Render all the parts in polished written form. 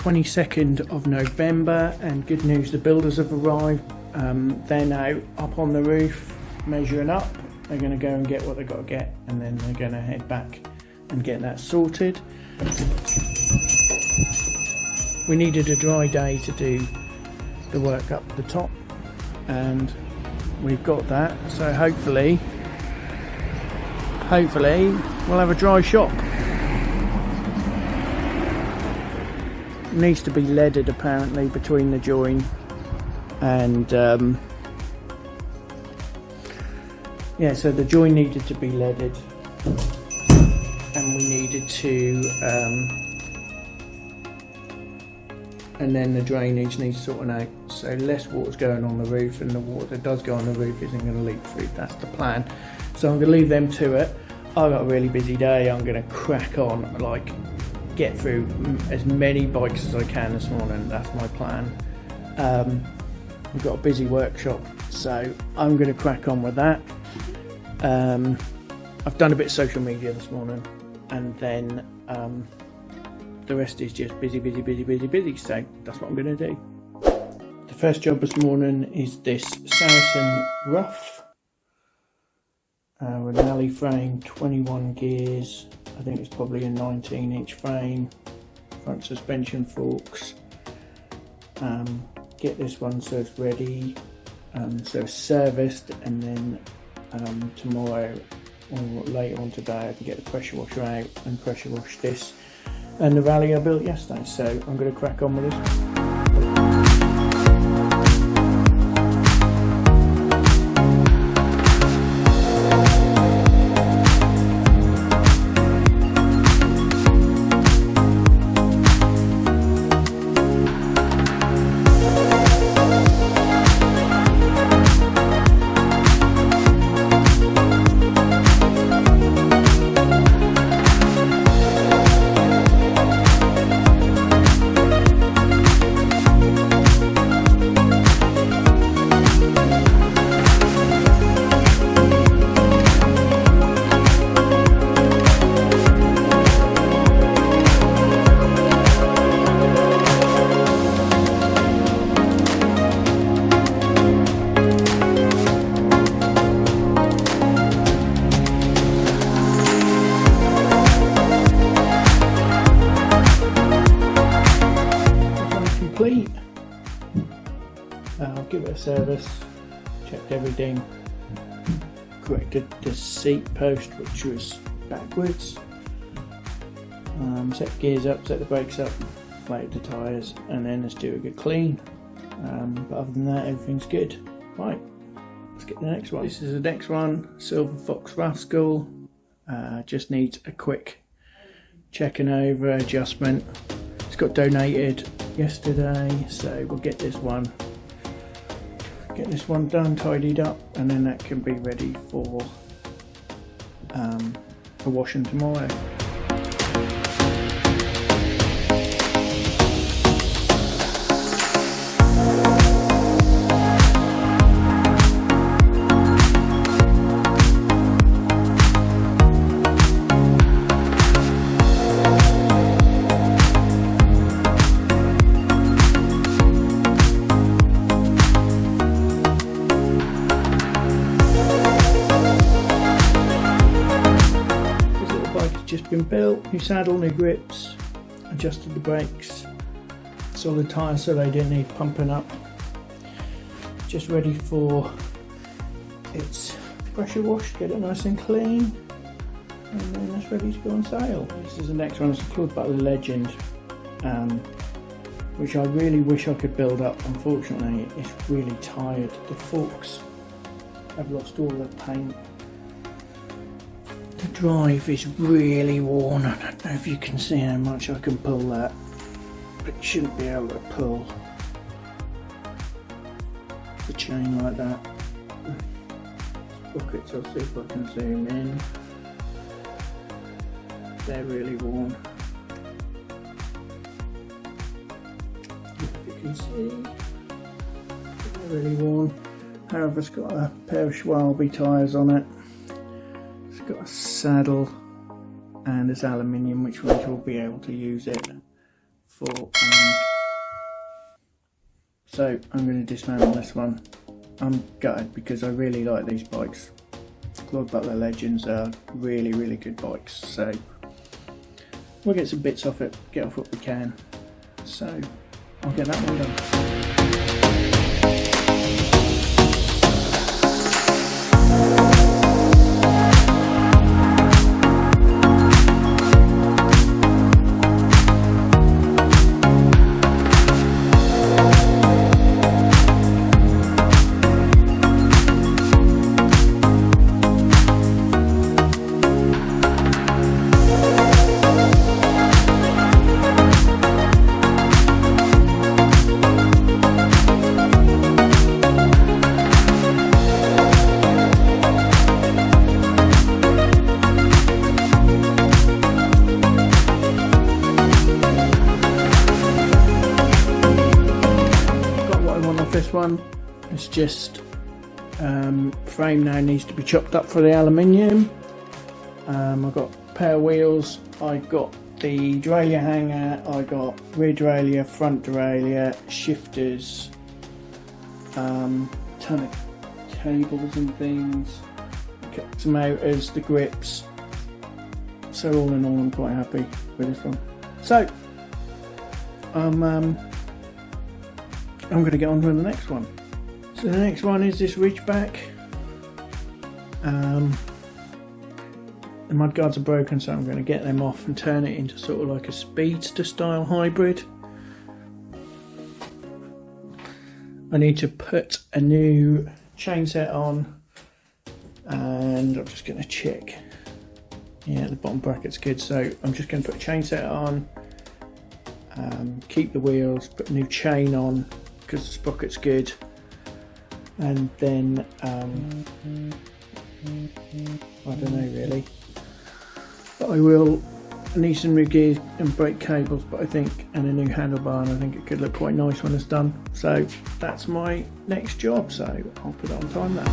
22nd of November, and good news, the builders have arrived. They're now up on the roof measuring up. They're going to go and get what they've got to get, and then they're going to head back and get that sorted. We needed a dry day to do the work up the top, and we've got that, so hopefully we'll have a dry shop. It needs to be leaded apparently between the join and yeah, so the join needed to be leaded, and we needed to and then the drainage needs sorting out, so less water's going on the roof, and the water that does go on the roof isn't going to leak through. That's the plan. So I'm going to leave them to it. I've got a really busy day. I'm going to crack on, like get through as many bikes as I can this morning. That's my plan. We've got a busy workshop, so I'm going to crack on with that. I've done a bit of social media this morning, and then the rest is just busy, so that's what I'm going to do. The first job this morning is this Saracen Ruff with an alley frame, 21 gears. I think it's probably a 19-inch frame, front suspension forks. Get this one so it's ready, so it's serviced, and then tomorrow or later on today I can get the pressure washer out and pressure wash this and the rally I built yesterday. So I'm going to crack on with this. Complete. I'll give it a service, checked everything, corrected the seat post which was backwards, set the gears up, set the brakes up, inflated the tyres, and then let's do a good clean. But other than that, everything's good. Right, let's get the next one. This is the next one, Silver Fox Rascal. Just needs a quick checking over, adjustment. It's got donated yesterday, so we'll get this one done, tidied up, and then that can be ready for washing tomorrow. Just been built, new saddle, new grips, adjusted the brakes, solid tyres so they didn't need pumping up. Just ready for its pressure wash, get it nice and clean, and then it's ready to go on sale. This is the next one. It's a Club Butler Legend, which I really wish I could build up. Unfortunately, it's really tired. The forks have lost all their paint. The drive is really worn. I don't know if you can see how much I can pull that, but you shouldn't be able to pull the chain like that. Buckets, I'll see if I can zoom in. They're really worn. If you can see, they're really worn. However, it's got a pair of Schwalbe tyres on it. Got a saddle, and it's aluminium, which means we'll be able to use it so I'm going to dismantle this one. I'm gutted because I really like these bikes. Claude Butler Legends are really, really good bikes, so we'll get some bits off it, get off what we can. So I'll get that one done. This one is just frame now needs to be chopped up for the aluminium. I've got a pair of wheels, I've got the derailleur hanger, I got rear derailleur, front derailleur, shifters, ton of cables and things, some motors, the grips. So all in all I'm quite happy with this one. So I'm going to get on to the next one. So the next one is this Ridgeback. The mudguards are broken, so I'm going to get them off and turn it into sort of like a speedster style hybrid. I need to put a new chain set on, and I'm just going to check. Yeah, the bottom bracket's good, so I'm just going to put a chain set on, keep the wheels, put a new chain on because the sprocket's good, and then I don't know really, but I need some new gears and brake cables, but I think, and a new handlebar, and I think it could look quite nice when it's done. So that's my next job, so I'll put it on time lapse.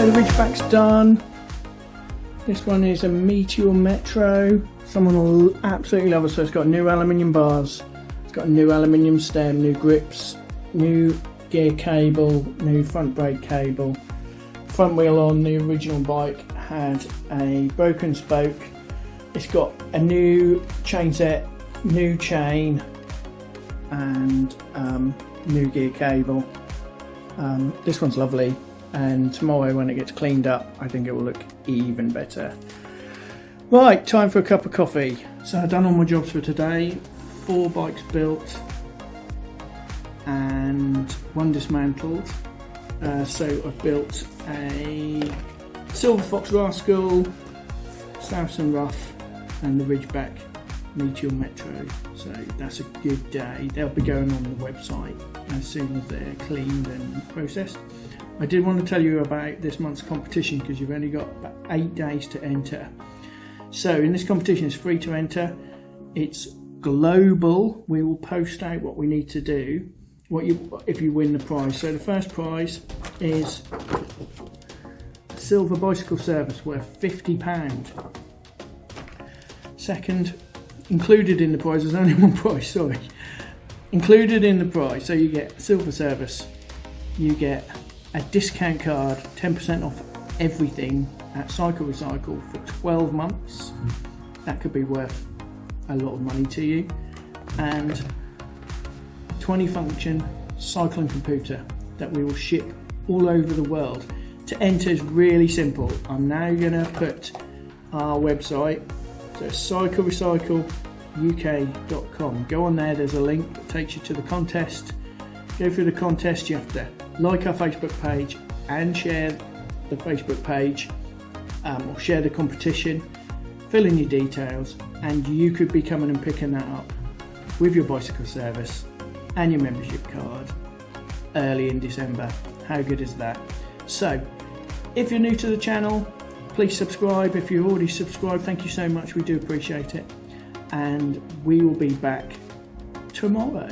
Ridgeback's done. This one is a Meteor Metro. Someone will absolutely love it. So it's got new aluminium bars, it's got a new aluminium stem, new grips, new gear cable, new front brake cable. Front wheel on the original bike had a broken spoke. It's got a new chain set, new chain, and new gear cable. This one's lovely, and tomorrow when it gets cleaned up I think it will look even better. Right, time for a cup of coffee. So I've done all my jobs for today. 4 bikes built, and one dismantled. So I've built a Silver Fox Rascal, Saracen Ruff and the Ridgeback Meteor Metro. So that's a good day. They'll be going on the website as soon as they're cleaned and processed. I did want to tell you about this month's competition because you've only got about 8 days to enter. So in this competition, it's free to enter. It's global. We will post out what we need to do if you win the prize. So the first prize is a silver bicycle service worth £50. Second, included in the prize, there's only one prize, sorry. Included in the prize, so you get silver service, you get a discount card, 10% off everything at CycleRecycle for 12 months. That could be worth a lot of money to you. And 20 function cycling computer that we will ship all over the world. To enter is really simple. I'm now going to put our website, so it's cyclerecycleuk.com. Go on there, there's a link that takes you to the contest. Go through the contest, you have to like our Facebook page and share the Facebook page, or share the competition, fill in your details, and you could be coming and picking that up with your bicycle service and your membership card early in December. How good is that? So if you're new to the channel, please subscribe. If you're already subscribed, thank you so much, we do appreciate it, and we will be back tomorrow.